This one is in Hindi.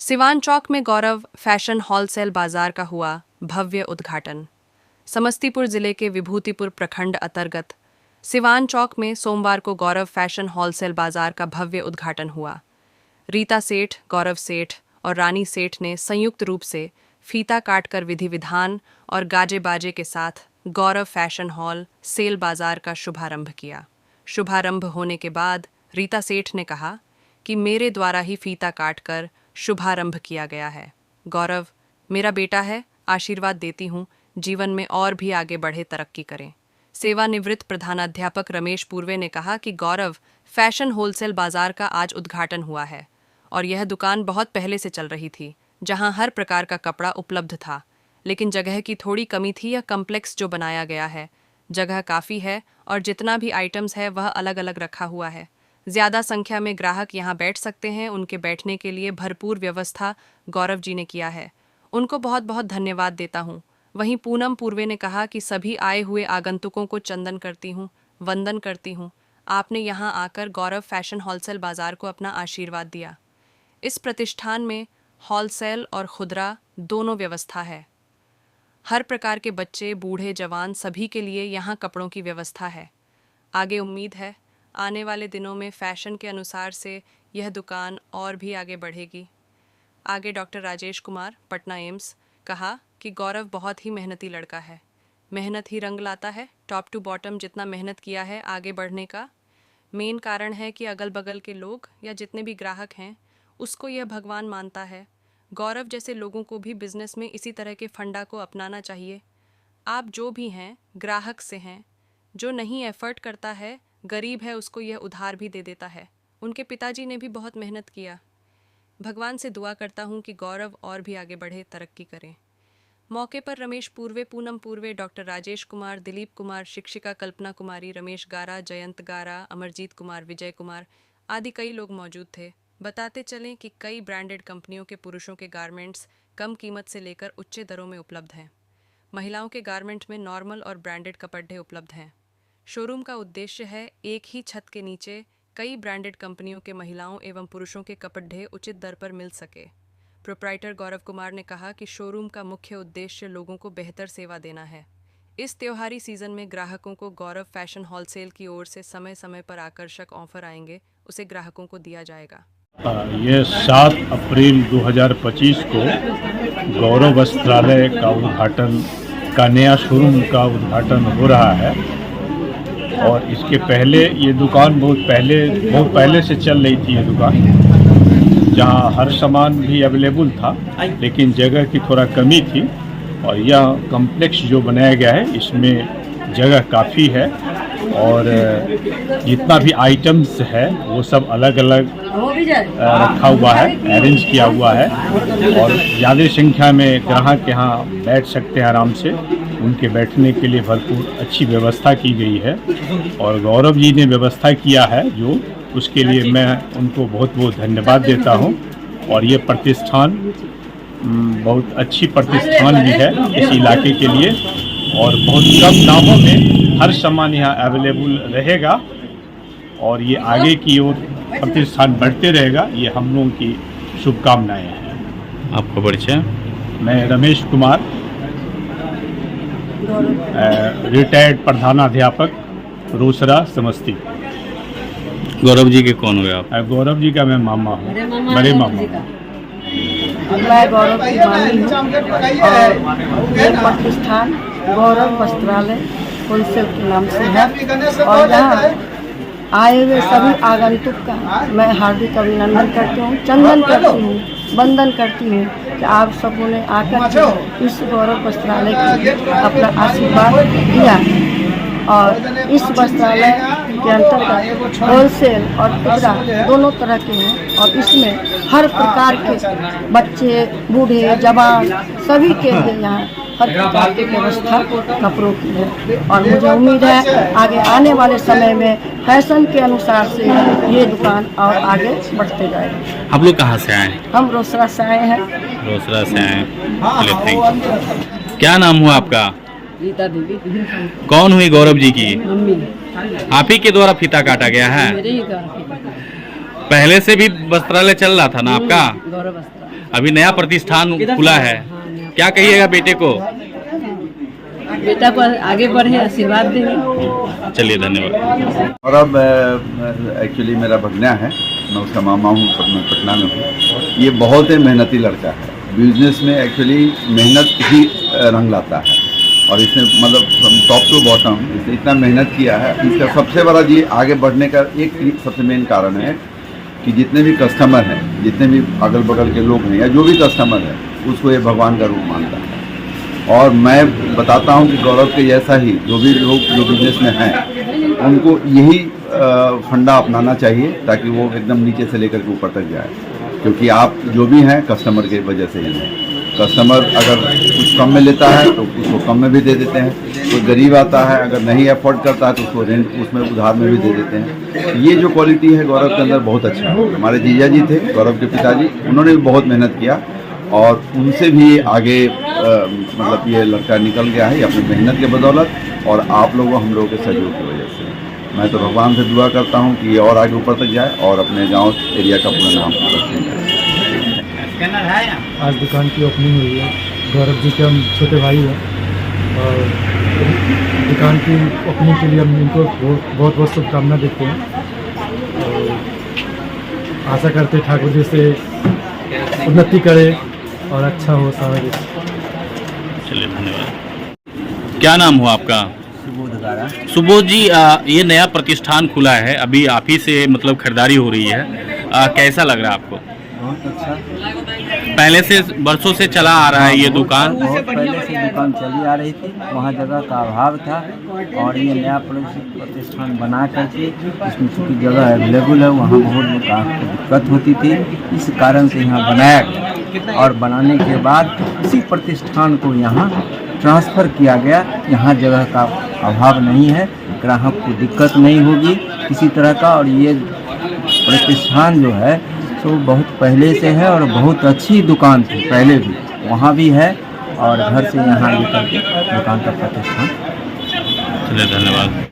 सिवान चौक में गौरव फैशन होलसेल बाजार का हुआ भव्य उद्घाटन। समस्तीपुर जिले के विभूतिपुर प्रखंड अंतर्गत सिवान चौक में सोमवार को गौरव फैशन होलसेल बाजार का भव्य उद्घाटन हुआ। रीता सेठ, गौरव सेठ और रानी सेठ ने संयुक्त रूप से फीता काटकर विधि विधान और गाजे बाजे के साथ गौरव फैशन हॉल सेल बाजार का शुभारंभ किया। शुभारंभ होने के बाद रीता सेठ ने कहा कि मेरे द्वारा ही फीता काटकर शुभारंभ किया गया है। गौरव मेरा बेटा है, आशीर्वाद देती हूँ, जीवन में और भी आगे बढ़े, तरक्की करें। सेवानिवृत्त प्रधानाध्यापक रमेश पूर्वे ने कहा कि गौरव फैशन होलसेल बाजार का आज उद्घाटन हुआ है और यह दुकान बहुत पहले से चल रही थी, जहां हर प्रकार का कपड़ा उपलब्ध था, लेकिन जगह की थोड़ी कमी थी। यह कम्प्लेक्स जो बनाया गया है, जगह काफ़ी है और जितना भी आइटम्स है वह अलग अलग रखा हुआ है। ज़्यादा संख्या में ग्राहक यहाँ बैठ सकते हैं। उनके बैठने के लिए भरपूर व्यवस्था गौरव जी ने किया है। उनको बहुत बहुत धन्यवाद देता हूँ। वहीं पूनम पूर्वे ने कहा कि सभी आए हुए आगंतुकों को चंदन करती हूँ, वंदन करती हूँ। आपने यहाँ आकर गौरव फैशन होलसेल बाजार को अपना आशीर्वाद दिया। इस प्रतिष्ठान में होलसेल और खुदरा दोनों व्यवस्था है। हर प्रकार के बच्चे, बूढ़े, जवान सभी के लिए यहाँ कपड़ों की व्यवस्था है। आगे उम्मीद है आने वाले दिनों में फैशन के अनुसार से यह दुकान और भी आगे बढ़ेगी। आगे डॉक्टर राजेश कुमार, पटना एम्स, कहा कि गौरव बहुत ही मेहनती लड़का है। मेहनत ही रंग लाता है। टॉप टू बॉटम जितना मेहनत किया है आगे बढ़ने का मेन कारण है कि अगल बगल के लोग या जितने भी ग्राहक हैं उसको यह भगवान मानता है। गौरव जैसे लोगों को भी बिजनेस में इसी तरह के फंडा को अपनाना चाहिए। आप जो भी हैं ग्राहक से हैं, जो नहीं एफर्ट करता है, गरीब है, उसको यह उधार भी दे देता है। उनके पिताजी ने भी बहुत मेहनत किया। भगवान से दुआ करता हूँ कि गौरव और भी आगे बढ़े, तरक्की करें। मौके पर रमेश पूर्वे, पूनम पूर्वे, डॉक्टर राजेश कुमार, दिलीप कुमार, शिक्षिका कल्पना कुमारी, रमेश गारा, जयंत गारा, अमरजीत कुमार, विजय कुमार आदि कई लोग मौजूद थे। बताते चलें कि कई ब्रांडेड कंपनियों के पुरुषों के गारमेंट्स कम कीमत से लेकर उच्च दरों में उपलब्ध हैं। महिलाओं के गारमेंट में नॉर्मल और ब्रांडेड कपड़े उपलब्ध हैं। शोरूम का उद्देश्य है एक ही छत के नीचे कई ब्रांडेड कंपनियों के महिलाओं एवं पुरुषों के कपड़े उचित दर पर मिल सके। प्रोप्राइटर गौरव कुमार ने कहा कि शोरूम का मुख्य उद्देश्य लोगों को बेहतर सेवा देना है। इस त्योहारी सीजन में ग्राहकों को गौरव फैशन होलसेल की ओर से समय समय पर आकर्षक ऑफर आएंगे, उसे ग्राहकों को दिया जाएगा। ये 7 अप्रैल 2025 को गौरव वस्त्रालय का उद्घाटन का नया शोरूम का उद्घाटन हो रहा है और इसके पहले ये दुकान बहुत पहले से चल रही थी। ये दुकान जहाँ हर सामान भी अवेलेबल था, लेकिन जगह की थोड़ा कमी थी और यह कम्प्लेक्स जो बनाया गया है इसमें जगह काफ़ी है और जितना भी आइटम्स है वो सब अलग अलग रखा हुआ है, अरेंज किया हुआ है और ज़्यादा संख्या में ग्राहक यहाँ बैठ सकते हैं आराम से। उनके बैठने के लिए भरपूर अच्छी व्यवस्था की गई है और गौरव जी ने व्यवस्था किया है जो, उसके लिए मैं उनको बहुत बहुत धन्यवाद देता हूँ। और ये प्रतिष्ठान बहुत अच्छी प्रतिष्ठान भी है इस इलाके के लिए और बहुत कम दामों में हर सामान यहाँ अवेलेबल रहेगा और ये आगे की ओर प्रतिष्ठान बढ़ते रहेगा, ये हम लोगों की शुभकामनाएं हैं। आपका परिचय? मैं रमेश कुमार, रिटायर्ड प्रधानाध्यापक, रोसड़ा, समस्तीपुर। गौरव जी के कौन हुए आप? गौरव जी का मैं मामा हूँ, बड़े मामा। मैं गौरव की मामी हूँ और ये प्रतिष्ठान गौरव वस्त्रालय होलसेल के नाम से है और यहाँ आए हुए सभी आगंतुक का मैं हार्दिक अभिनंदन करती हूँ, चंदन करती हूँ, वंदन करती हूँ कि आप सबों ने आकर इस गौरव वस्त्रालय को अपना आशीर्वाद दिया और इस वस्त्रालय के अंतर्गत होलसेल और खुदरा दोनों तरह के हैं और इसमें हर प्रकार के बच्चे, बूढ़े, जवान सभी के लिए यहाँ हर प्रकार की व्यवस्था कपड़ों की है और मुझे उम्मीद है आगे आने वाले समय में फैशन के अनुसार से ये दुकान और आगे बढ़ते जाएगा। आप लोग कहाँ से आए हैं? हम रोसड़ा से आए हैं। रोसड़ा से आए हैं। क्या नाम हुआ आपका? रीता देवी। कौन हुई गौरव जी की? मम्मी। आप ही के द्वारा फीता काटा गया है? मेरे ही द्वारा। पहले से भी वस्त्रालय चल रहा था ना आपका? गौरव वस्त्रालय। अभी नया प्रतिष्ठान खुला है, क्या कहिएगा बेटे को? बेटा पर आगे बढ़े, आशीर्वाद देंगे। चलिए धन्यवाद। और अब एक्चुअली मेरा भगना है, मैं उसका मामा हूँ, पटना में हूँ। ये बहुत ही मेहनती लड़का है। बिजनेस में एक्चुअली मेहनत ही रंग लाता है और इसने मतलब टॉप टू बॉटम इसने इतना मेहनत किया है। इसका सबसे बड़ा जी आगे बढ़ने का एक सबसे मेन कारण है कि जितने भी कस्टमर हैं, जितने भी अगल बगल के लोग हैं या जो भी कस्टमर है, उसको ये भगवान का रूप मानता है। और मैं बताता हूँ कि गौरव के जैसा ही जो भी लोग जो बिजनेस में हैं, उनको यही फंडा अपनाना चाहिए ताकि वो एकदम नीचे से लेकर के ऊपर तक जाए। क्योंकि आप जो भी हैं कस्टमर की वजह से ही हैं। कस्टमर अगर कुछ कम में लेता है तो उसको कम में भी दे देते हैं। कोई गरीब आता है अगर नहीं अफोर्ड करता है तो उसको रेंट उसमें उधार में भी दे देते हैं। ये जो क्वालिटी है गौरव के अंदर बहुत अच्छा है। हमारे जीजा जी थे गौरव के पिताजी, उन्होंने भी बहुत मेहनत किया और उनसे भी आगे मतलब ये लड़का निकल गया है अपनी मेहनत के बदौलत और आप लोगों हम लोगों के सहयोग की वजह से। मैं तो भगवान से दुआ करता हूँ कि ये और आगे ऊपर तक जाए और अपने गांव एरिया का पूरा नाम रोशन करे। आज दुकान की ओपनिंग हुई है। गौरव जी के हम छोटे भाई हैं और दुकान की ओपनिंग के लिए हम इनको बहुत बहुत शुभकामना देते हैं और आशा करते ठाकुर जी से उन्नति करे और अच्छा हो सारा कुछ। चलिए धन्यवाद। क्या नाम हुआ आपका? सुबोध जी, ये नया प्रतिष्ठान खुला है, अभी आप ही से मतलब खरीदारी हो रही है, कैसा लग रहा है आपको? बहुत अच्छा। पहले से वर्षों से चला आ रहा है ये दुकान? बहुत पहले से दुकान चली आ रही थी, वहाँ जगह का अभाव था और ये नया प्रतिष्ठान बना करके इसमें चूँकि जगह अवेलेबल है, वहाँ बहुत लोग को दिक्कत होती थी, इस कारण से यहाँ बनाया गया और बनाने के बाद इसी प्रतिष्ठान को यहाँ ट्रांसफ़र किया गया। यहाँ जगह का अभाव नहीं है, ग्राहक को दिक्कत नहीं होगी किसी तरह का। और ये प्रतिष्ठान जो है तो बहुत पहले से है और बहुत अच्छी दुकान थी पहले भी, वहाँ भी है और घर से यहाँ लेकर के दुकान का प्रतिष्ठान। चलिए धन्यवाद।